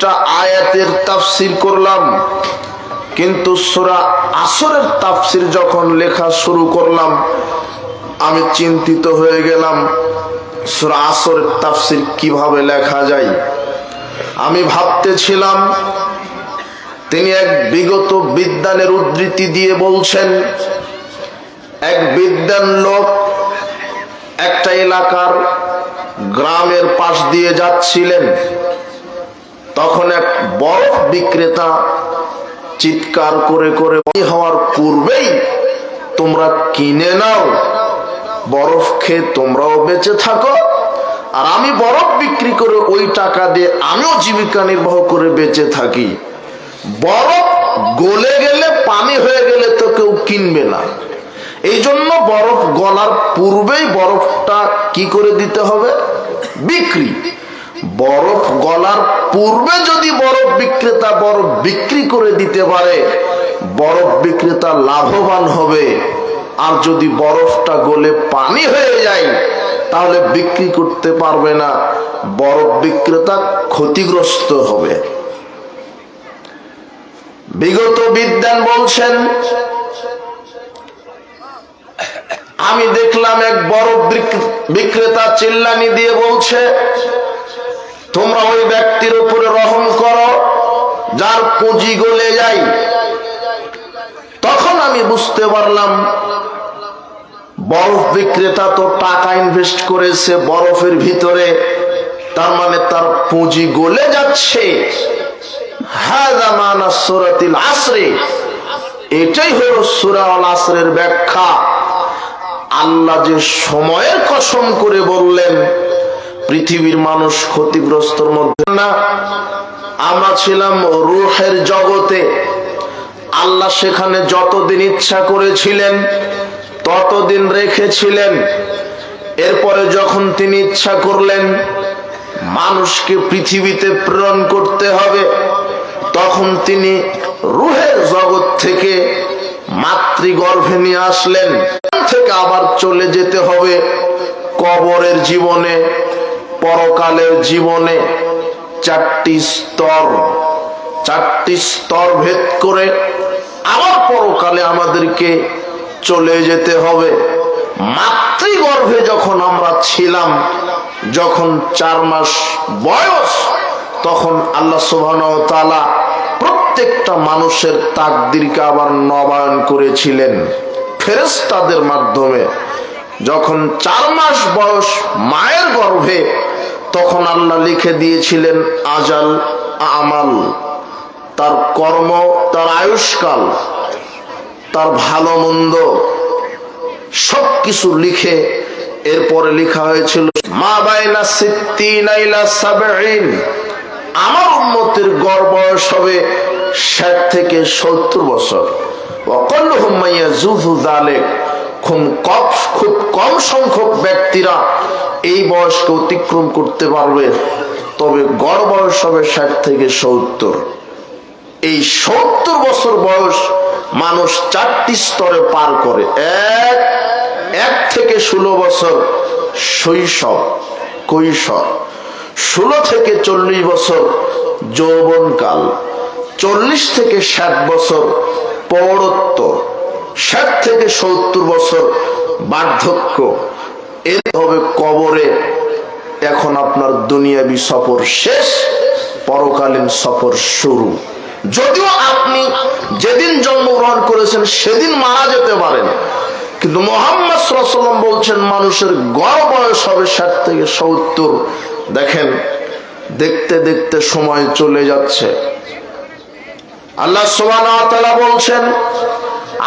প্রত্যেকটা আয়াতের তাফসীর করলাম, কিন্তু সূরা আসরের তাফসীর যখন লেখা শুরু করলাম আমি চিন্তিত হয়ে গেলাম সূরা আসরের তাফসীর কিভাবে লেখা যায়। আমি ভাবতেছিলাম তিনি এক বিগত বিদ্বানের উদ্ধৃতি দিয়ে বলছেন, এক বিদ্বান লোক একটা এলাকার গ্রামের পাশ দিয়ে যাচ্ছিলেন। তখন এক বরফ বিক্রেতা চিৎকার করে করে হওয়ার পূর্বেই তোমরা কিনে নাও, বরফ খেয়ে তোমরাও বেঁচে থাকো, আর আমি বরফ বিক্রি করে ওই টাকা দিয়ে আমিও জীবিকা নির্বাহ করে বেঁচে থাকি। বরফ গলে গেলে পানি হয়ে গেলে তো কেউ কিনবে না, এই জন্য বরফ গলার পূর্বেই বরফটা কি করে দিতে হবে? বিক্রি। বরফ গলার পূর্বে যদি বরফ বিক্রেতা বরফ বিক্রি করে দিতে পারে, বরফ বিক্রেতা লাভবান হবে। আর যদি বরফটা গলে পানি হয়ে যায় তাহলে বিক্রি করতে পারবে না, বরফ বিক্রেতা ক্ষতিগ্রস্ত হবে। বিগত বিদ্বান বলছেন, আমি দেখলাম এক বরফ বিক্রেতা চিল্লানি দিয়ে বলছে, তোমরা ওই ব্যক্তির উপরে রহম করো যার পুঁজি গলে যায়। তখন আমি বুঝতে পারলাম বরফ বিক্রেতা তো টাকা ইনভেস্ট করেছে বরফের ভিতরে, তার মানে তার পুঁজি গলে যাচ্ছে। হাযা মানা সূরাতুল আসর, এটাই হলো সূরা আল আসরের ব্যাখ্যা। আল্লাহ যে সময়ের কসম করে বললেন পৃথিবীর মানুষ ক্ষতিগ্রস্তর মধ্যে না, আমরা ছিলাম রূহের জগতে। আল্লাহ সেখানে যতদিন ইচ্ছা করেছিলেন ততদিন রেখেছিলেন। এরপরে যখন তিনি ইচ্ছা করলেন মানুষকে পৃথিবীতে প্রেরণ করতে হবে, তখন তিনি রূহের জগৎ থেকে মাতৃগর্ভে নিয়ে আসলেন। থেকে আবার চলে যেতে হবে কবরের জীবনে, পরকালের জীবনে। চারটি স্তর ভেদ করে আবার পরকালে আমাদেরকে চলে যেতে হবে। মাতৃগর্ভে যখন আমরা ছিলাম, যখন 4 মাস বয়স, তখন আল্লাহ সুবহানাহু ওয়া তাআলা প্রত্যেকটা মানুষের তাকদীরকে আবার নবায়ন করেছিলেন ফেরেশতাদের মাধ্যমে। যখন 4 মাস বয়স মায়ের গর্ভে, তখন আল্লাহ লিখে দিয়েছিলেন আজাল, আমাল, তার কর্ম, তার আয়ুষ্কাল, তার ভালো মন্দ সবকিছু লিখে এরপরে লেখা হয়েছিল মা বাইনা সিত্তিনা ইলা সাবঈন, আমার উম্মতের গড় বয়স হবে 60 থেকে 70 বছর। ওয়াকাল্লুহুম মায়াযুযু যালিক, খুব কম সংখ্যক ব্যক্তিরা এই বয়সকে অতিক্রম করতে পারবে, তবে গড় বয়স হবে 60 থেকে 70। এই 70 বছর বয়স মানুষ 4টি স্তরে পার করে। এক থেকে 16 বছর শৈশব, কৈশোর। 16 থেকে 40 বছর যৌবনকাল। 40 থেকে 60 বছর প্রৌঢ়ত্ব। 60 থেকে 70 বছর বার্ধক্য। এর হবে কবরে। এখন আপনার দুনিয়াবি সফর শেষ, পরকালীন সফর শুরু। যদিও আপনি যেদিন জন্মগ্রহণ করেছেন সেদিন মারা যেতে পারেন, কিন্তু মুহাম্মদ সাল্লাল্লাহু আলাইহি ওয়াসাল্লাম বলছেন মানুষের গড় বয়স হবে 60 থেকে 70। দেখেন, দেখতে দেখতে সময় চলে যাচ্ছে। আল্লাহ সুবহানাহু ওয়া তাআলা বলছেন,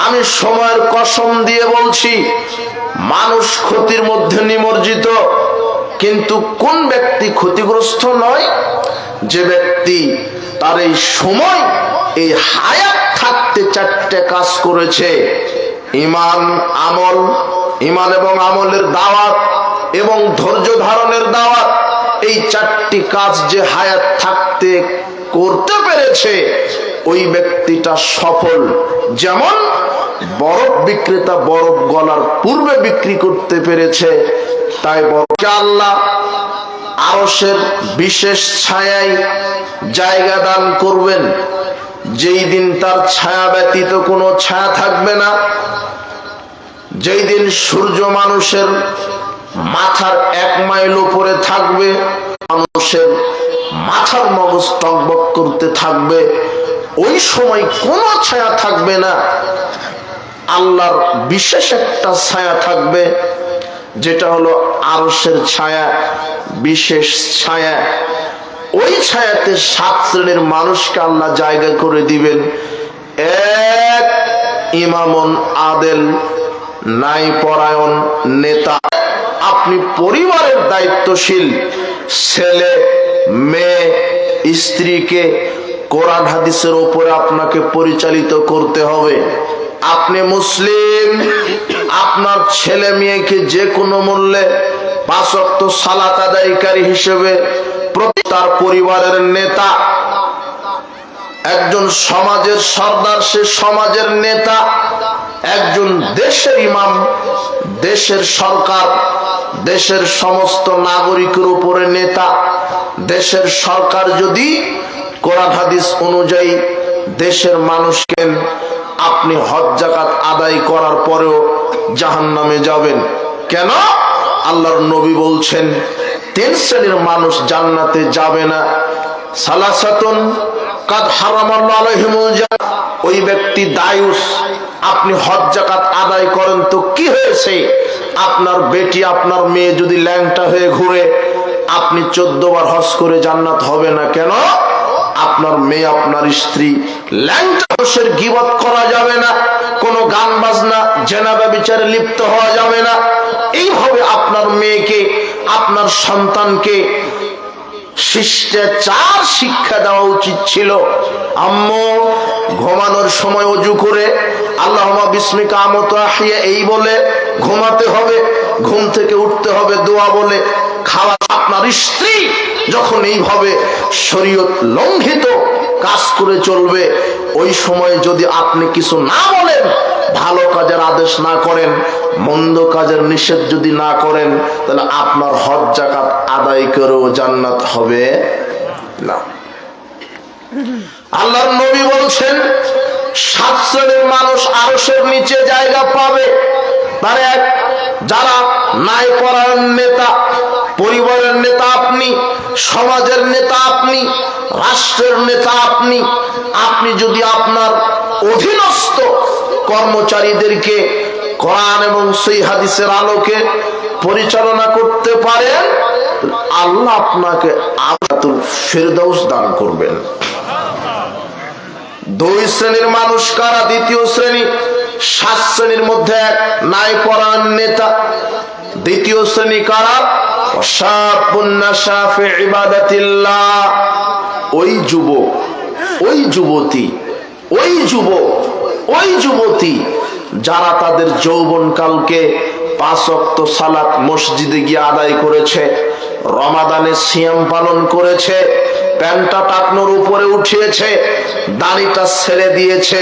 আমি সময়ের কসম দিয়ে বলছি মানুষ ক্ষতির মধ্যে নিমজ্জিত, কিন্তু কোন ব্যক্তি ক্ষতিগ্রস্ত নয়? যে ব্যক্তি তার এই সময়, এই হায়াত থাকতে 4টে কাজ করেছে। ঈমান, আমল, ঈমান এবং আমলের দাওয়াত এবং ধৈর্য ধারণের দাওয়াত। এই 4টি কাজ যে হায়াত থাকতে করতে পেরেছে, ওই ব্যক্তিটা সফল। যেমন বরফ বিক্রেতা বরফ গলার পূর্বে বিক্রি করতে পেরেছে, তাই আল্লাহ আরশের বিশেষ ছায়ায় জায়গা দান করবেন, যেই দিন তার ছায়া ব্যতীত কোনো ছায়া থাকবে না, যেই দিন সূর্য মানুষের মাথার 1 মাইল উপরে থাকবে, মানুষের মাথার মগজ টকবক করতে থাকবে, ওই সময় কোনো ছায়া থাকবে না। আল্লাহর বিশেষ একটা ছায়া থাকবে, যেটা হলো আরশের ছায়া, বিশেষ ছায়া। ওই ছায়াতে 7 শ্রেণীর মানুষকে আল্লাহ জায়গা করে দিবেন। এক, ইমামুন আদেল, ন্যায় পরায়ণ নেতা। আপনি পরিবারের দায়িত্বশীল, ছেলে মেয়ে স্ত্রীকে কোরআন হাদিসের উপরে আপনাকে পরিচালিত করতে হবে। আপনি মুসলিম, আপনার ছেলে মেয়েকে যে কোনো মূল্যে 5 ওয়াক্ত সালাত আদায়কারী হিসেবে তার পরিবারের নেতা, একজন সমাজের সর্দার, সে সমাজের নেতা, একজন দেশের ইমাম, দেশের সরকার, দেশের সমস্ত নাগরিকের উপরে নেতা। দেশের সরকার যদি কোরআন হাদিস অনুযায়ী দেশের মানুষকে, আপনি হজ যাকাত আদায় করার পরেও জাহান্নামে যাবেন। কেন? আল্লাহর নবী বলছেন 3 শ্রেণীর মানুষ জান্নাতে যাবে না। সালাসাতুন কাদ হারামাল্লাহু আলাইহিমুল জান্নাহ। ওই ব্যক্তি দায়ুস। আপনি হজ যাকাত আদায় করেন তো কি হয়েছে? আপনার বেটি, আপনার মেয়ে যদি ল্যাংটা হয়ে ঘুরে, আপনি 14 বার হজ করে জান্নাত হবে না। কেন? আপনার মেয়ে, আপনার স্ত্রী ল্যাংটা। মানুষের গীবত করা যাবে না, কোনো গান বাজনা জেনা ব্যভিচারে লিপ্ত হওয়া যাবে না। এইভাবে আপনার মেয়েকে, আপনার সন্তানকে শিষ্টাচার শিক্ষা দেওয়া উচিত ছিল। আম্মু ঘুমানোর সময় ওযু করে আল্লাহুম্মা বিসমিকা আমুতু আহিয়া এই বলে ঘুমাতে হবে, ঘুম থেকে উঠতে হবে দোয়া বলে খাওয়া। আপনার স্ত্রী যখন এইভাবে শরীয়ত লঙ্ঘিত কাজ করে চলবে, ওই সময় যদি আপনি কিছু না বলেন, ভালো কাজের আদেশ না করেন, মন্দ কাজের নিষেধ যদি না করেন, তাহলে আপনার হজ যাকাত আদায় করেও জান্নাত হবে না। আল্লাহর নবী বলছেন 7 শ্রেণীর মানুষ আরশের নিচে জায়গা পাবে। তার এক, যারা ন্যায় পরায়ণ নেতা, পরিবারের নেতা আপনি, সমাজের নেতা আপনি, রাষ্ট্রের নেতা আপনি। আপনি যদি আপনার অধীনস্থ কর্মচারীদেরকে কোরআন এবং সহিহ হাদিসের আলোকে পরিচালনা করতে পারেন, আল্লাহ আপনাকে জান্নাতুল ফেরদাউস দান করবেন। 2 শ্রেণীর মানুষ কারা? দ্বিতীয় শ্রেণী। 7 শ্রেণীর মধ্যে এক, ন্যায় পরায়ণ নেতা। দ্বিতীয় শ্রেণী কারা? শাবুন নাশা ফি ইবাদাতিল্লাহ। ওই যুবক, ওই যুবতী, ওই যুবক, ওই যুবতী যারা তাদের যৌবনকালকে 5 ওয়াক্ত সালাত মসজিদে গিয়ে আদায় করেছে, রমাদানে সিয়াম পালন করেছে, প্যান্টটা টাকনোর উপরে উঠিয়েছে, দাড়িটা ছেড়ে দিয়েছে।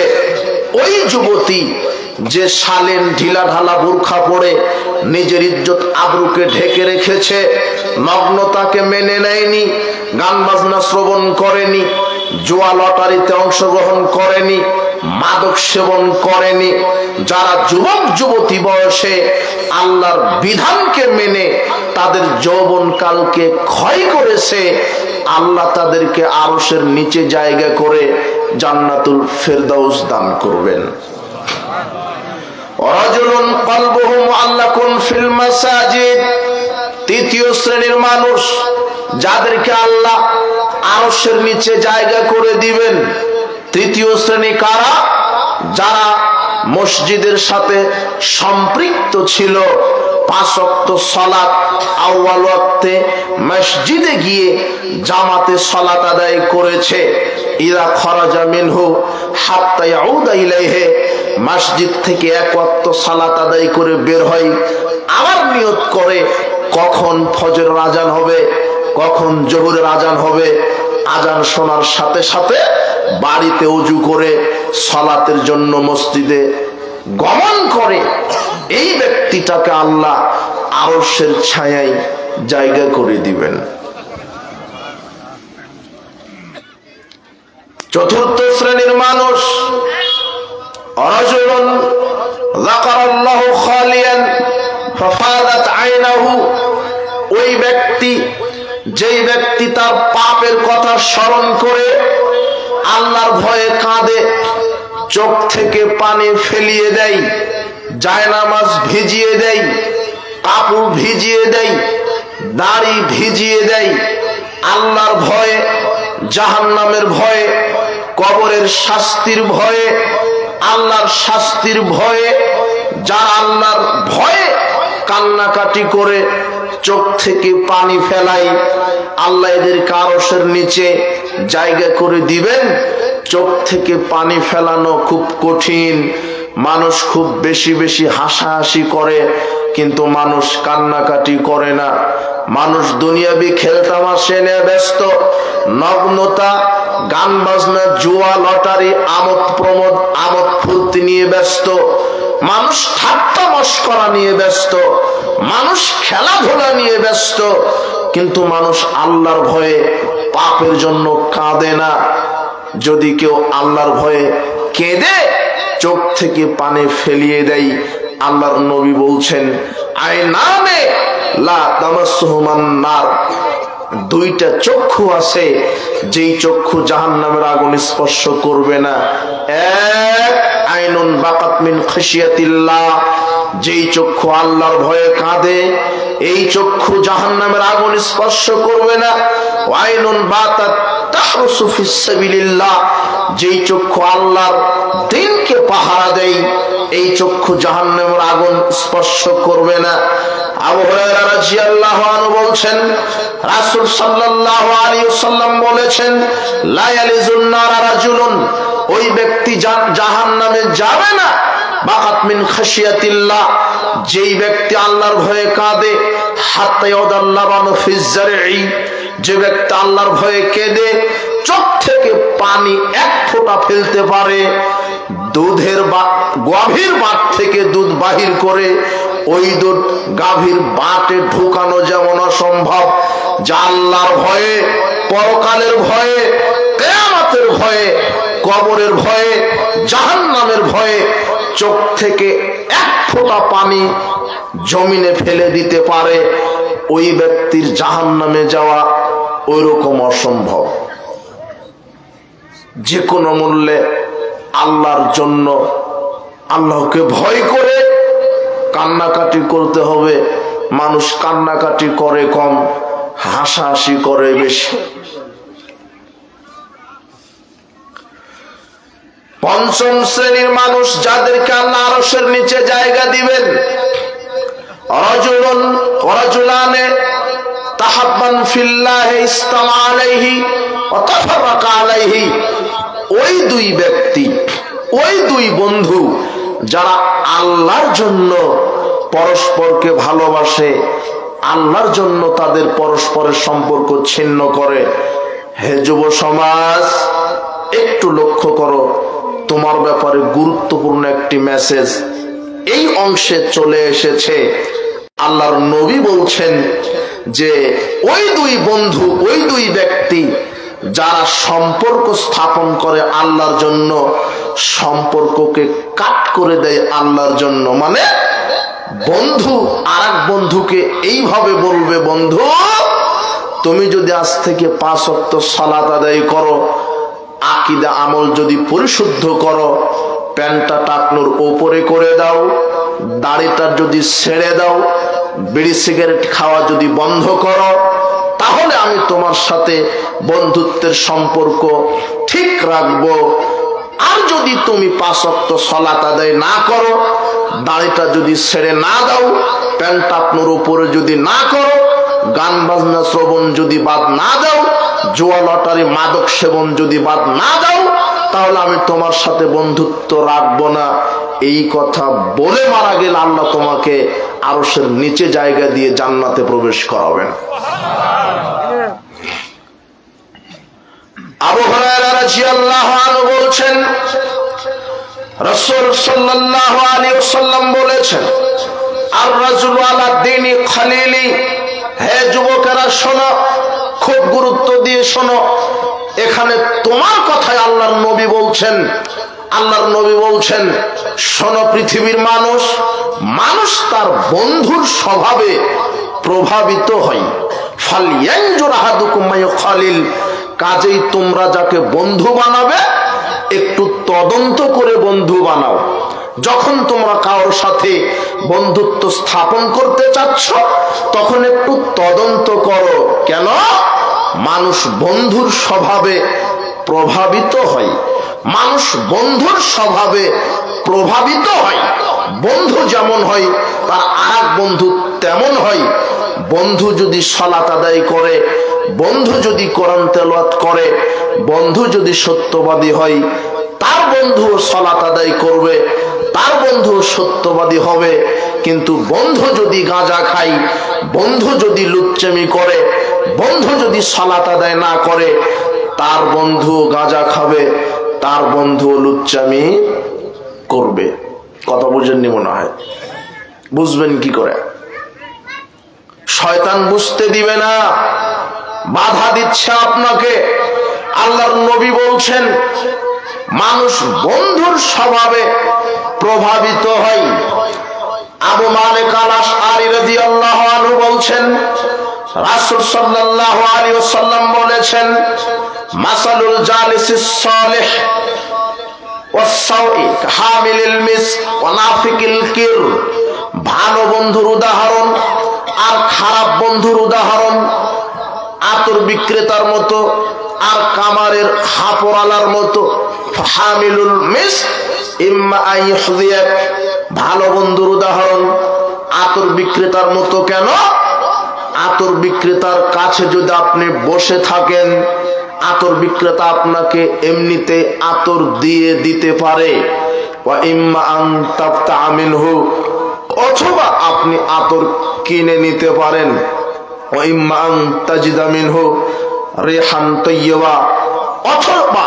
ওই যুবতী যে শালীন ঢিলা ঢালা বুরখা পরে নিজের ইজ্জত আবরুকে ঢেকে রেখেছে, নগ্নতাকে মেনে নেয়নি, গান বাজনা শ্রবণ করেনি, জুয়া লটারিতে অংশগ্রহণ করেনি, মাদক সেবন করেনি, যারা যুবক যুবতী বয়সে আল্লাহর বিধানকে মেনে তাদের যৌবনকালকে ক্ষয় করেছে, আল্লাহ তাদেরকে আরশের নিচে জায়গা করে জান্নাতুল ফেরদাউস দান করবেন। রাজুলুন কলবুহু মুআল্লাকুন ফিল মাসাজিদ। তৃতীয় শ্রেণীর মানুষ যাদেরকে আল্লাহ আরশের নিচে জায়গা করে দিবেন। তৃতীয় শ্রেণী কারা? যারা মসজিদের সাথে সম্পৃক্ত ছিল, 5 ওয়াক্ত সালাত আউয়াল ওয়াক্তে মসজিদে গিয়ে জামাতে সালাত আদায় করেছে। ইযা খারাজা মিনহু হাত্তা ইয়াউদা ইলাইহি। মসজিদ থেকে 1 ওয়াক্ত সালাত আদায় করে বের হয়, আবার নিয়ত করে কখন ফজরের আজান হবে, কখন জোহরের আজান হবে। আজান শোনার সাথে সাথে বাড়িতে ওযু করে সালাতের জন্য মসজিদে গমন করে। এই ব্যক্তিটাকে আল্লাহ আরশের ছায়ায় জায়গা করে দিবেন। চতুর্থ শ্রেণীর মানুষ রাজুলুন যাকারাল্লাহু খালিয়ান ফাফাদাত আইনাহু, ওই ব্যক্তি যেই ব্যক্তি তার পাপের কথা স্মরণ করে আল্লাহর ভয়ে কাঁদে, চোখ থেকে পানি ফেলিয়ে দেয়, জায়নামাজ ভিজিয়ে দেয়, কাপড় ভিজিয়ে দেয়, দাড়ি ভিজিয়ে দেয়, আল্লাহর ভয়ে, জাহান্নামের ভয়ে, কবরের শাস্তির ভয়ে, আল্লাহর শাস্তির ভয়ে, যারা আল্লাহর ভয়ে কান্নাকাটি করে চোখ থেকে পানি ফেলাই, আল্লাহ এদেরকে আরশের নিচে জায়গা করে দিবেন। চোখ থেকে পানি ফেলানো খুব কঠিন। মানুষ খুব বেশি বেশি হাসাহাসি করে, কিন্তু মানুষ কান্নাকাটি করে না। মানুষ দুনিয়াবি খেলতামাশা নিয়ে ব্যস্ত, নগ্নতা, গান বাজনা, জুয়া, লটারি, আমোদ প্রমোদ, আমোদ ফুর্তি নিয়ে ব্যস্ত। মানুষ ঠাট্টা মশকরা নিয়ে ব্যস্ত, মানুষ খেলাধুলা নিয়ে ব্যস্ত, কিন্তু মানুষ আল্লাহর ভয়ে পাপের জন্য কাঁদে না। যদি কেউ আল্লাহর ভয়ে কেঁদে চোখ থেকে পানি ফেলিয়ে দেয়, আল্লাহর নবী বলছেন আইনানে লা তামাসসুহুমান নার, দুইটা চক্ষু আছে যেই চক্ষু জাহান্নামের আগুন স্পর্শ করবে না। এক, আইনুন বাকাত মিন খাশিয়াতিল্লাহ, যেই চক্ষু আল্লাহর ভয়ে কাঁদে, এই চক্ষু জাহান্নামের আগুন স্পর্শ করবে না। আইনুন বাতাত তাহরুসু ফিস সাবিলিল্লাহ, যেই চক্ষু আল্লাহর দ্বীনকে পাহারা দেয়, এই চক্ষু জাহান্নামের আগুন স্পর্শ করবে না। আবু হুরায়রা রাদিয়াল্লাহু আনহু বলেন, রাসূল সাল্লাল্লাহু আলাইহি ওয়াসাল্লাম বলেছেন, লা ইয়ালিজুন নারা রাজুলুন, ওই ব্যক্তি জাহান্নামে যাবে না, বাকাত মিন খাশিয়াতিল্লাহ, যেই ব্যক্তি আল্লাহর ভয়ে কাঁদে, হাত্তা ইয়াদাল্লাবানু ফিজ জারঈ, যে ব্যক্তি আল্লাহর ভয়ে কেঁদে চোখ থেকে পানি এক ফোঁটা ফেলতে পারে, দুধের গাভীর বাট থেকে দুধ বাহির করে ওই দুধ গাভীর বাটে ঢুকানো যেমন অসম্ভব, যা আল্লাহর ভয়ে, পরকালের ভয়ে, কিয়ামতের ভয়ে, কবরের ভয়ে, জাহান্নামের ভয়ে চোখ থেকে এক ফোঁটা পানি জমিনে ফেলে দিতে পারে, ওই ব্যক্তির জাহান্নামে যাওয়া ওই রকম অসম্ভব। যে কোনো মূল্যে আল্লাহর জন্য, আল্লাহকে ভয় করে কান্নাকাটি করতে হবে। মানুষ কান্নাকাটি করে কম, হাসাহাসি করে বেশি। পঞ্চম শ্রেণীর মানুষ, যাদেরকে আল্লাহ আরশের নিচে জায়গা দিবেন, রাজুলুন ওয়া রাজুলানে তাহাব্বান ফিল্লাহি ইসতামা আলাইহি ওয়া তাফাররাকা আলাইহি, ওই দুই ব্যক্তি, ওই দুই বন্ধু যারা আল্লাহর জন্য পরস্পরকে ভালোবাসে, আল্লাহর জন্য তাদের পরস্পরের সম্পর্ক ছিন্ন করে। হে যুব সমাজ, একটু লক্ষ্য করো, তোমার ব্যাপারে গুরুত্বপূর্ণ একটি মেসেজ এই অংশে চলে এসেছে। আল্লাহর নবী বলছেন যে ওই দুই বন্ধু, ওই দুই ব্যক্তি যারা সম্পর্ক স্থাপন করে আল্লাহর জন্য, সম্পর্ককে কাট করে দেয় আল্লাহর জন্য। মানে বন্ধু আরেক বন্ধুকে এইভাবে বলবে, বন্ধু তুমি যদি আজ থেকে 5 ওয়াক্ত সালাত আদায় করো, আকীদা আমল যদি পরিশুদ্ধ করো, প্যান্টটা টাকনুর উপরে করে দাও, দাড়িটা যদি ছেড়ে দাও, বিড়ি সিগারেট খাওয়া যদি বন্ধ করো, তাহলে আমি তোমার সাথে বন্ধুত্বের সম্পর্ক ঠিক রাখবো। আর যদি তুমি 5 ওয়াক্ত সালাত আদায় না করো, দাড়িটা যদি ছেড়ে না দাও, প্যান্ট আপনার উপরে যদি না করো, গান বাজনা শ্রবণ যদি বাদ না দাও, জুয়া লটারি মাদক সেবন যদি বাদ না দাও, তাহলে আমি তোমার সাথে বন্ধুত্ব রাখবো না। এই কথা বলে মারা গেলে আল্লাহ তোমাকে আরশের নিচে জায়গা দিয়ে জান্নাতে প্রবেশ করাবেন। আবু হুরায়রা রাদিয়াল্লাহু আনহু বলেন, রাসূল সাল্লাল্লাহু আলাইহি ওয়াসাল্লাম বলেছেন, আর রাজুলু আলা দীনি খালিলি, হে যুবকেরা শোনো, খুব গুরুত্ব দিয়ে শোনো, এখানে তোমার কথাই আল্লাহর নবী বলছেন। আল্লাহর নবী বলছেন, শোনো পৃথিবীর মানুষ, মানুষ তার বন্ধুর স্বভাবে প্রভাবিত হয়। ফালইয়ানজুর আহাদুকুম মা ইউখালিল, কাজেই তোমরা যাকে বন্ধু বানাবে একটু তদন্ত করে বন্ধু বানাও। যখন তোমরা কারোর সাথে বন্ধুত্ব স্থাপন করতে চাচ্ছ তখন একটু তদন্ত করো। কেন? মানুষ বন্ধুর স্বভাবে প্রভাবিত হয়। মানুষ বন্ধুর স্বভাবে প্রভাবিত হয়। বন্ধু যেমন হয় তার আরেক বন্ধু তেমন হয়। বন্ধু যদি সালাত আদায় করে, বন্ধু যদি কোরআন তেলাওয়াত করে, বন্ধু যদি সত্যবাদী হয়, তার বন্ধু সালাত আদায় করবে, তার বন্ধু সত্যবাদী হবে। কিন্তু বন্ধু যদি গাঁজা খায়, বন্ধু যদি লুচ্চামি করে, বন্ধু যদি সালাত আদায় না করে, তার বন্ধু গাঁজা খাবে, তার বন্ধু লুচ্চামি করবে। কথা বুঝেননি মনে হয়? বুঝবেন কি করে? শয়তান বুঝতে দিবে না, বাধা দিচ্ছে আপনাকে। আল্লাহর নবী বলছেন, মানুষ বন্ধুর স্বভাবে প্রভাবিত হয়। আবু মালিক আল আশআরী রাদিয়াল্লাহু আনহু বলছেন, রাসূল সাল্লাল্লাহু আলাইহি ওয়াসাল্লাম বলেছেন, মাসালুল জালিসিস সালিহ ওয়াস-সাউই কাহামিলিল মিসক ওয়া নাফিকিল কির। ভালো বন্ধুর উদাহরণ আর খারাপ বন্ধুর উদাহরণ আতর বিক্রেতার মতো আর কামারের হাপড়ালার মতো। হামিলুল মিসক ইম্মা আইয়ুহযিয়াক, ভালো বন্ধুর উদাহরণ আতর বিক্রেতার মতো। কেন? আতর বিক্রেতার কাছে যদি আপনি বসে থাকেন, আতর বিক্রেতা আপনাকে এমনিতে আতর দিয়ে দিতে পারে। ওয়া ইম্মা আন তাবতাআ মিনহু, অথবা আপনি আতর কিনে নিতে পারেন। ওয়া ইম্মা আন তাজিদা মিনহু রিহান তাইয়্যিবা, অথবা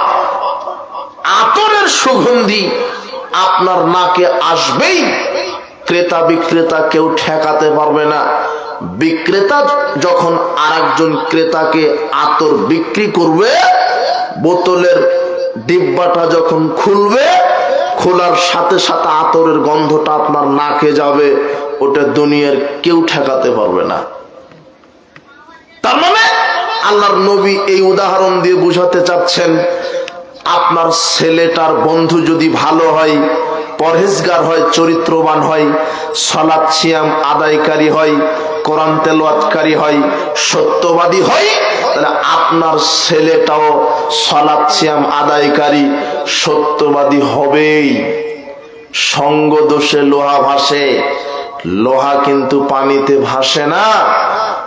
আতরের সুগন্ধি আপনার নাকে আসবেই। ক্রেতা বিক্রেতা কেউ ঠেকাতে পারবে না। বিক্রেতা যখন আরেকজন ক্রেতাকে আতর বিক্রি করবে, বোতলের ডিব্বাটা যখন খুলবে, খোলার সাথে সাথে আতরের গন্ধটা আপনার নাকে যাবে। ওটা দুনিয়ার কেউ ঠেকাতে পারবে না। তার মানে আল্লাহর নবী এই উদাহরণ দিয়ে বুঝাতে চাচ্ছেন, আপনার ছেলেটার বন্ধু যদি ভালো হয়, পরহেজগার হয়, চরিত্রবান হয়, সালাত সিয়াম আদায়কারী হয়, কোরআন তেলাওয়াতকারী হয়, সত্যবাদী হয়, তাহলে আপনার ছেলেটাও সালাত সিয়াম আদায়কারী সত্যবাদী হবেই। সঙ্গ দোষে লোহা ভাসে, লোহা কিন্তু পানিতে ভাসে না।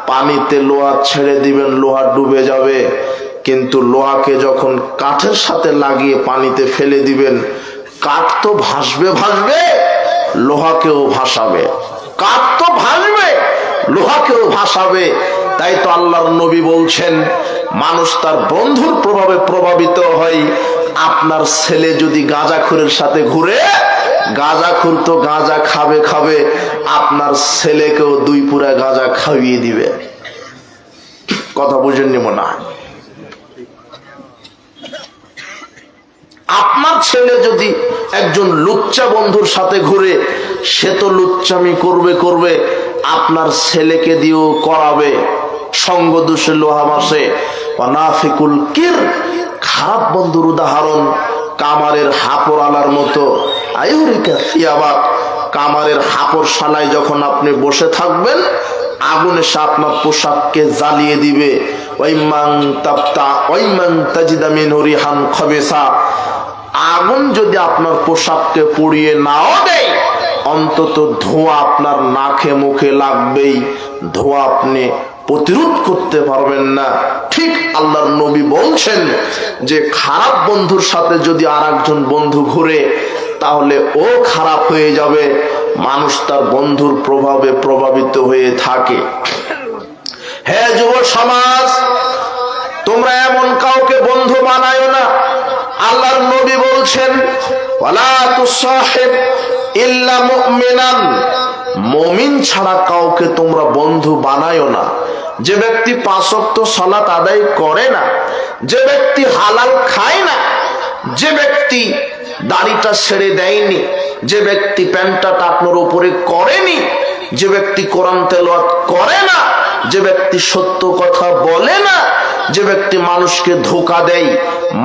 পানিতে লোহা ছেড়ে দিবেন, লোহা ডুবে যাবে। কিন্তু লোহাকে যখন কাঠের সাথে লাগিয়ে পানিতে ফেলে দিবেন, কাঠ তো ভাসবে ভাসবে, লোহাকেও ভাসাবে। কাঠ তো ভাসবে, লোহাকেও ভাসাবে। তাই তো আল্লাহর নবী বলছেন, মানুষ তার বন্ধুর প্রভাবে প্রভাবিত হয়। আপনার ছেলে যদি গাঁজাখোরের সাথে ঘুরে, গাঁজাখোর তো গাঁজা খাবে খাবে, আপনার ছেলেকেও দুই পুরা গাঁজা খাইয়ে দিবে। কথা বুঝেননি মনে হয়? আপনার ছেলে যদি একজন লুচ্চা বন্ধুর সাথে ঘুরে, সে তো লুচ্চামি করবে করবে, আপনার ছেলেকে দিয়েও করাবে। সঙ্গ দোষে লোহা ভাসে। নাফিকুল কির, খারাপ বন্ধুর উদাহরণ কামারের হাপড়ালার মতো। আইহুরিকা থিয়াবাক, কামারের হাপড়শালায় যখন আপনি বসে থাকবেন, আগুন এসে আপনার পোশাককে জ্বালিয়ে দিবে। ওয়াইমান তাবতা ওয়াইমান তাজিদা মিনহু রিহান খাবিসা, আগুন যদি আপনার পোশাককে পুড়িয়ে নাও দেয়, অন্তত ধোঁয়া আপনার নাকে মুখে লাগবেই। ধোঁয়া আপনি প্রতিরোধ করতে পারবেন না। ঠিক আল্লাহর নবী বলছেন যে খারাপ বন্ধুর সাথে যদি আরেকজন বন্ধু ঘুরে, তাহলে ও খারাপ হয়ে যাবে। মানুষ তার বন্ধুর প্রভাবে প্রভাবিত হয়ে থাকে। হে যুব সমাজ, তোমরা এমন কাউকে বন্ধু বানায়ো না। আল্লাহর নবী বলছেন, ওয়ালা তুসাহিব ইল্লা মুমিনান, মুমিন ছাড়া কাউকে তোমরা বন্ধু বানায়ো না। যে ব্যক্তি 5 ওয়াক্ত সালাত আদায় করে না, যে ব্যক্তি হালাল খায় না, যে ব্যক্তি দাড়িটা ছেড়ে দেয়নি, যে ব্যক্তি প্যান্টটা টাকনোর উপরে করেনি, যে ব্যক্তি কোরআন তেলাওয়াত করে না, যে ব্যক্তি সত্য কথা বলে না, যে ব্যক্তি মানুষকে ধোঁকা দেয়,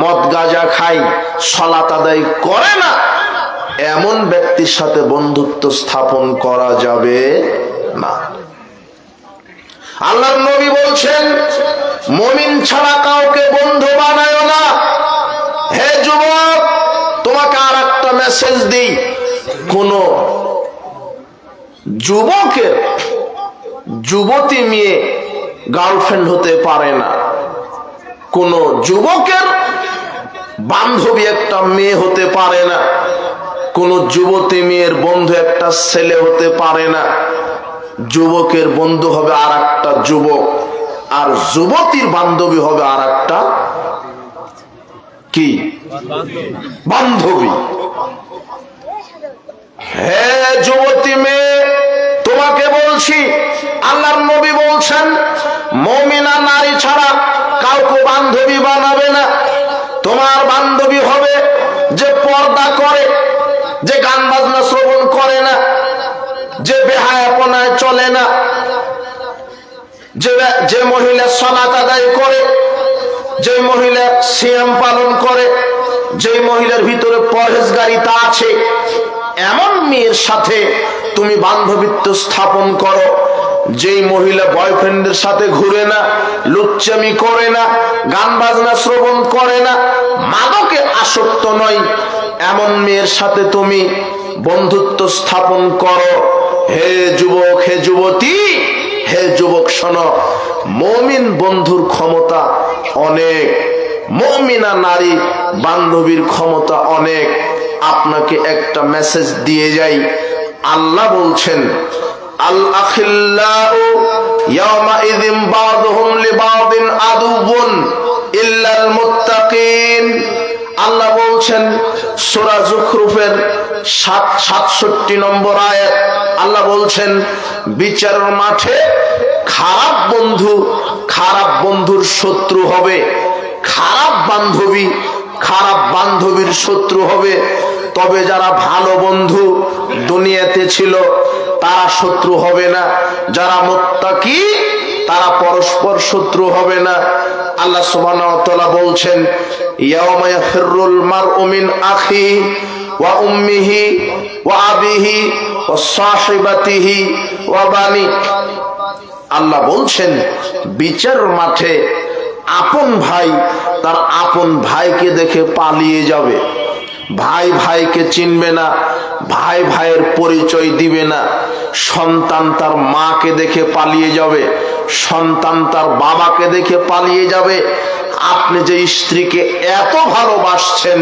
মদ গাঁজা খায়, সালাত আদায় করে না, এমন ব্যক্তির সাথে বন্ধুত্ব স্থাপন করা যাবে না। আল্লাহর নবী বলছেন, মুমিন ছাড়া কাউকে বন্ধু বানায় না। হে যুবক, তোমাকে আর একটা মেসেজ দিই, কোন যুবকের যুবতী মেয়ে গার্লফ্রেন্ড হতে পারে না, কোন যুবকের বান্ধবী একটা মেয়ে হতে পারে না, কোন যুবতী মেয়ের বন্ধু একটা ছেলে হতে পারে না। যুবকের বন্ধু হবে আর একটা যুবক, আর যুবতীর বান্ধবী হবে আর একটা কি বান্ধবী। হে যুবতী মেয়ে, তোমাকে বলছি, আল্লাহর নবী বলছেন, মুমিনা নারী ছাড়া কাউকে বান্ধবী বানাবে না। তোমার বান্ধবী হবে যে পর্দা করে, যে গান বাজনা শ্রবণ করে না, যে বেহায়াপনায় চলে না, যে মহিলা সালাত আদায় করে, যে মহিলা সিয়াম পালন করে, যে মহিলার ভিতরে পরহেজগারিতা আছে, এমন মেয়ের সাথে তুমি বান্ধবীত্ব স্থাপন করো। যেই মহিলা বয়ফ্রেন্ডের সাথে ঘুরে না, লুচ্চামি করে না, গান বাজনা শ্রবণ করে না, মাদকে আসক্ত নয়, এমন মেয়ের সাথে তুমি বন্ধুত্ব স্থাপন করো। হে যুবক, হে যুবতী, হে যুবক শোনো, মুমিন বন্ধুর ক্ষমতা অনেক, মুমিনা নারী বান্ধবীর ক্ষমতা অনেক। আপনাকে একটা মেসেজ দিয়ে যাই, আল্লাহ বলছেন, আল আখিল্লাউ ইয়াওমাইযিন বাযুহুম লিবাযিন আদুউন ইল্লাল মুত্তাকিন। আল্লাহ বলছেন সূরা যুখরুফের 67 নম্বর আয়াত, আল্লাহ বলছেন, বিচারের মাঠে খারাপ বন্ধু খারাপ বন্ধুর শত্রু হবে, খারাপ বান্ধবী খারাপ বান্ধবীর শত্রু হবে। তবে যারা ভালো বন্ধু দুনিয়াতে ছিল তারা শত্রু হবে না, যারা মুত্তাকি তারা পরস্পর শত্রু হবে না। আল্লাহ সুবহানাহু ওয়া তাআলা বলছেন, ইয়াওমা ইয়াফিরুল মারউ মিন আখি ওয়া উম্মিহি ওয়া আবিহি ওয়া সাহিবাতিহি ওয়া বানি। আল্লাহ বলছেন, বিচার মাঠে আপন ভাই তার আপন ভাইকে দেখে পালিয়ে যাবে, ভাই ভাইকে চিনবে না, ভাই ভাইয়ের পরিচয় দিবে না। সন্তান তার মাকে দেখে পালিয়ে যাবে, সন্তান তার বাবাকে দেখে পালিয়ে যাবে। আপনি যে স্ত্রীকে এত ভালোবাসছেন,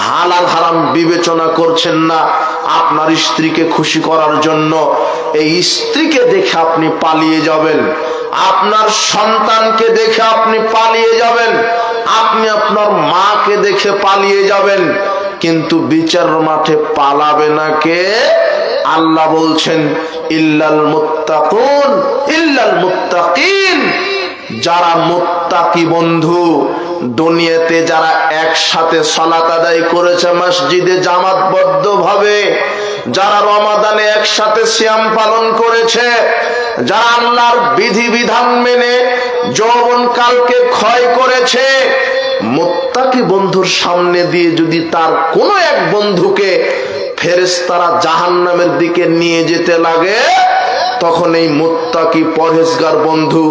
হালাল হারাম বিবেচনা করছেন না, আপনার স্ত্রীকে খুশি করার জন্য এই স্ত্রীকে দেখে আপনি পালিয়ে যাবেন, আপনার সন্তানকে দেখে আপনি পালিয়ে যাবেন, আপনি আপনার মাকে দেখে পালিয়ে যাবেন। কিন্তু বিচার মাঠে পালাবে না কে? আল্লাহ বলছেন, ইল্লাল মুত্তাকুন, ইল্লাল মুত্তাকিন। যারা মুত্তাকি বন্ধু, দুনিয়াতে যারা একসাথে সালাত আদায় করেছে মসজিদে জামাতবদ্ধ ভাবে, যারা রমাদানে একসাথে সিয়াম পালন করেছে, যারা আল্লাহর বিধি বিধান মেনে যৌবন কালকে ক্ষয় করেছে, মুত্তাকি বন্ধুর সামনে দিয়ে যদি তার কোনো এক বন্ধুকে ফেরেশতারা জাহান্নামের দিকে নিয়ে যেতে লাগে, তখন এই মুত্তাকি পরহেজগার বন্ধু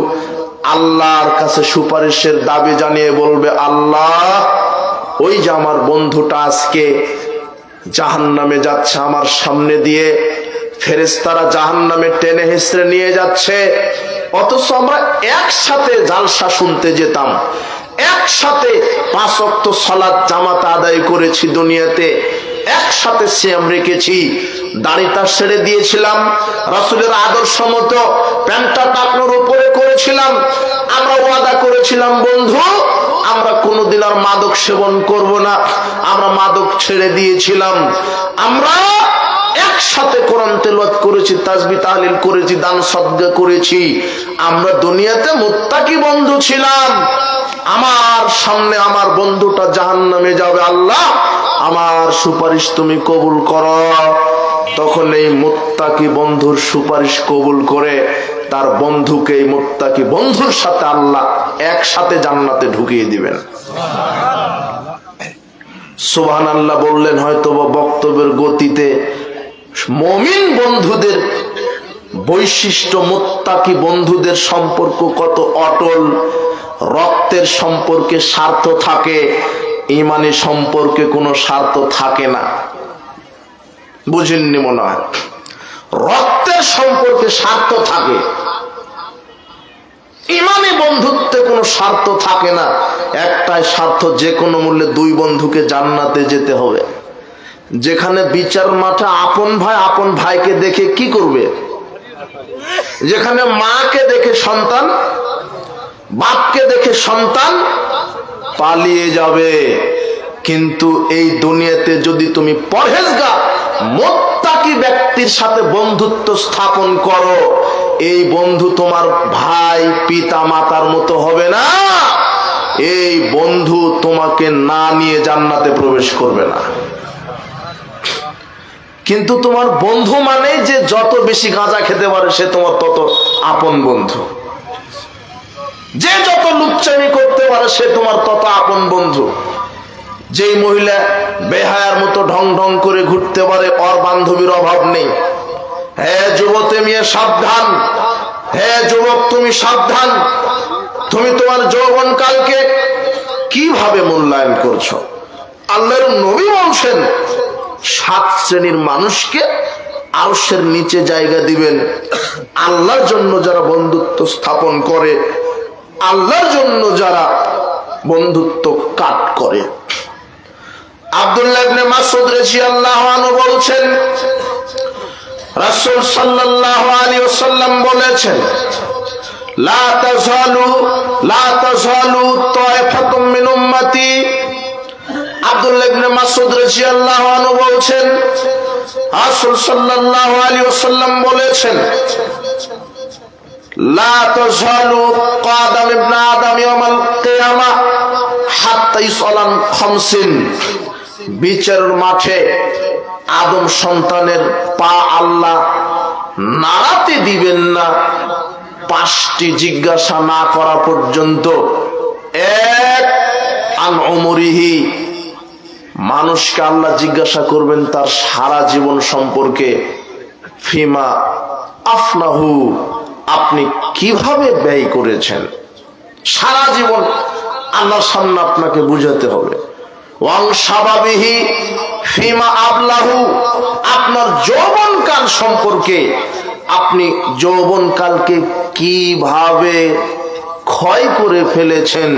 আল্লাহর কাছে সুপারিশের দাবি জানিয়ে বলবে, আল্লাহ, ওই যে আমার বন্ধুটা আজকে জাহান্নামে যাচ্ছে আমার সামনে দিয়ে, ফেরেশতারা জাহান্নামে টেনে হেঁচড়ে নিয়ে যাচ্ছে, অথচ আমরা একসাথে জালসা শুনতে যেতাম, একসাথে 5 ওয়াক্ত সালাত জামাত আদায় করেছি, দুনিয়াতে একসাথে সিয়াম রেখেছি, দাড়িটা ছেড়ে দিয়েছিলাম, রাসূলের আদর্শ মতো প্যান্টটা টাকনোর উপরে করেছিলাম, আমরা ওয়াদা করেছিলাম, বন্ধু আমরা কোনোদিন আর মাদক সেবন করব না, আমরা মাদক ছেড়ে দিয়েছিলাম, আমরা একসাথে কোরআন তেলাওয়াত করেছি, তাসবিহ তাহলিল করেছি, দান সদকা করেছি। আমরা দুনিয়াতে মুত্তাকি বন্ধু ছিলাম। আমার সামনে আমার বন্ধুটা জাহান্নামে যাবে, আল্লাহ আমার সুপারিশ তুমি কবুল করো। তখন এই মুত্তাকি বন্ধুর সুপারিশ কবুল করে তার বন্ধুকে এই মুত্তাকি বন্ধুর সাথে আল্লাহ একসাথে জান্নাতে ঢুকিয়ে দিবেন। সুবহানাল্লাহ বললেন হয়তো বা বক্তব্যের গতিতে। মুমিন বন্ধুদের বৈশিষ্ট্য, মুত্তাকি বন্ধুদের সম্পর্ক কত অটল। রক্তের সম্পর্কে স্বার্থ থাকে, ঈমানি সম্পর্কে কোনো স্বার্থ থাকে না। বুঝেননি মনে হয়? রক্তের সম্পর্কে স্বার্থ থাকে, ঈমানি বন্ধুত্বে কোনো স্বার্থ থাকে না। একটাই স্বার্থ, যে কোনো মূল্যে দুই বন্ধুকে জান্নাতে যেতে হবে। যেখানে বিচার মাঠে আপন ভাই আপন ভাইকে দেখে কি করবে, যেখানে মাকে দেখে সন্তান, বাপকে দেখে সন্তান পালিয়ে যাবে। কিন্তু এই দুনিয়াতে যদি তুমি পরহেজগার মুত্তাকি ব্যক্তির সাথে বন্ধুত্ব স্থাপন করো, এই বন্ধু তোমার ভাই পিতা মাতার মতো হবে না। এই বন্ধু তোমাকে না নিয়ে জান্নাতে প্রবেশ করবে না। কিন্তু তোমার বন্ধু মানে যে যত বেশি গাঁজা খেতে পারে সে তোমার তত আপন বন্ধু, যে যত লুচ্চামি করতে পারে সে তোমার তত আপন বন্ধু। যেই মহিলা বেহায়ার মতো ঢং ঢং করে ঘুরতে পারে ওর বান্ধবীর অভাব নেই। হে যুবতী মেয়ে সাবধান, হে যুবক তুমি সাবধান। তুমি তোমার যৌবন কালকে কিভাবে মূল্যায়ন করছো? আল্লাহর নবী বলছেন 7 শ্রেণীর মানুষকে আরশের নিচে জায়গা দিবেন। আল্লাহর জন্য যারা বন্ধুত্ব স্থাপন করে, আল্লাহর জন্য যারা বন্ধুত্ব কাট করে। আব্দুল্লাহ ইবনে মাসউদ রাদিয়াল্লাহু আনহু বলছেন রাসূল সাল্লাল্লাহু আলাইহি ওয়াসাল্লাম বলেছেন, লা তাযালু তায়ফাতুম মিন উম্মতি। আব্দুল্লাহ ইবনে মাসউদ রাদিয়াল্লাহু আনহু বলছেন রাসূল সাল্লাল্লাহু আলাইহি ওয়াসাল্লাম বলেছেন, লা তাযালু কাদাম ইবনে আদম ইয়াউমাল কিয়ামাহ হাত্তা ইসলান খামসিন। বিচারের মাঠে আদম সন্তানের পা আল্লাহ নাড়াতে দিবেন না 5টি জিজ্ঞাসা না করা পর্যন্ত। এক, আন উমরিহি, মানুষকে আল্লাহ জিজ্ঞাসা করবেন তার সারা জীবন সম্পর্কে। ফিমা আফনাহু, আপনি কিভাবে ব্যয় করেছেন। সারা জীবন আল্লাহর সামনে আপনাকে বুঝাতে হবে। ওয়াং শাবাবিহি ফিমা আবলাহু, আপনার যৌবনকাল সম্পর্কে, আপনি যৌবনকালকে কিভাবে ক্ষয় করে ফেলেছেন।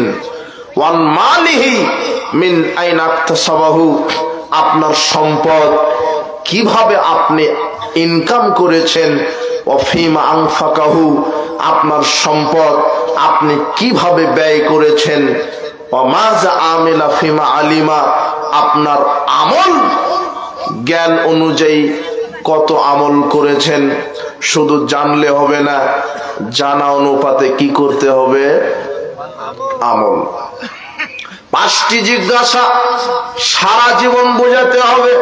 ওয়ান মালিহি মিন আইনা ইকতাসাবাহু, আপনার সম্পদ কিভাবে আপনি ইনকাম করেছেন। ওয়া ফিমা আনফাকাহু, আপনার সম্পদ আপনি কিভাবে ব্যয় করেছেন। ওয়া মাজা আমিলা ফিমা আলিমা, আপনার আমল জ্ঞান অনুযায়ী কত আমল করেছেন। শুধু জানলে হবে না, জানা অনুপাতে কি করতে হবে, আমল। 5টি জিজ্ঞাসা সারা জীবন বোঝাতে হবে।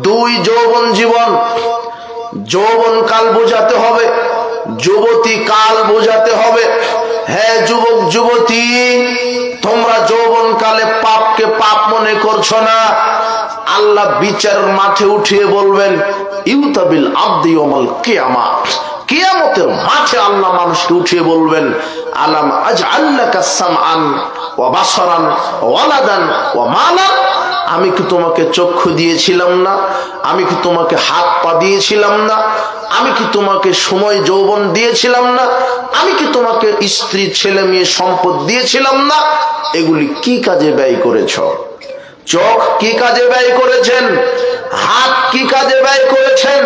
2, যৌবন জীবন, যৌবন কাল বোঝাতে হবে, যুবতী কাল বোঝাতে হবে। হ্যাঁ যুবক যুবতী, তোমরা যৌবন কালে পাপকে পাপ মনে করছো না। আল্লাহ বিচারের মাঠে উঠিয়ে বলবেন, ইউতাবিল আবদি ইয়াউমাল কিয়ামাহ, কিয়ামতের মাঠে আল্লাহ মানুষকে উঠিয়ে বলবেন, আলাম আজআল লাকা সামআন ওয়া বাসারান ওয়া ওয়ালাদান ওয়া মালান, আমি কি তোমাকে চক্ষু দিয়েছিলাম না? আমি কি তোমাকে হাত পা দিয়েছিলাম না? আমি কি তোমাকে সময় যৌবন দিয়েছিলাম না? আমি কি তোমাকে স্ত্রী ছেলে মেয়ে সম্পদ দিয়েছিলাম না? এগুলি কি কাজে ব্যয় করেছ? চোখ কি কাজে ব্যয় করেছেন? হাত কি কাজে ব্যয় করেছেন?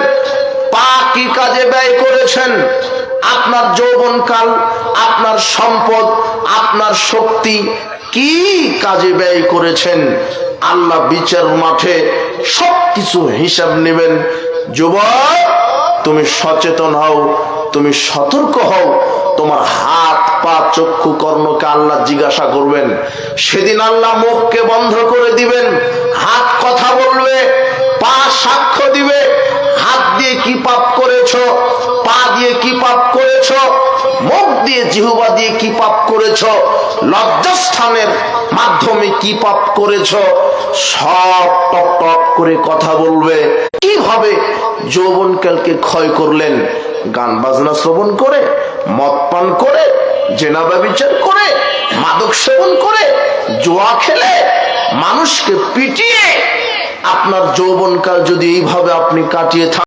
পা কি কাজে ব্যয় করেছেন? আপনার যৌবনকাল, আপনার সম্পদ, আপনার শক্তি কি কাজে ব্যয় করেছেন? আল্লাহ বিচার মাঠে সবকিছু হিসাব নেবেন। যুবক, তুমি সচেতন হও, তুমি সতর্ক হও। তোমার হাত পা চক্ষু কর্ণকে আল্লাহ জিজ্ঞাসা করবেন। সেদিন আল্লাহ মুখকে বন্ধ করে দিবেন, হাত কথা বলবে, পা সাক্ষ্য দিবে। হাত দিয়ে কি পাপ করেছো, পা দিয়ে কি পাপ করেছো, মুখ দিয়ে জিহ্বা দিয়ে কি পাপ করেছো, লজ্জাস্থানের মাধ্যমে কি পাপ করেছো, সব টক টক করে কথা বলবে। কিভাবে যৌবনকালকে ক্ষয় করলেন? গান বাজনা শ্রবণ করে, মদ পান করে, জেনা ব্যভিচার করে, মাদক সেবন করে, জুয়া খেলে, মানুষকে পিটিয়ে। আপনার যৌবনকাল যদি এইভাবে আপনি কাটিয়ে থাকেন,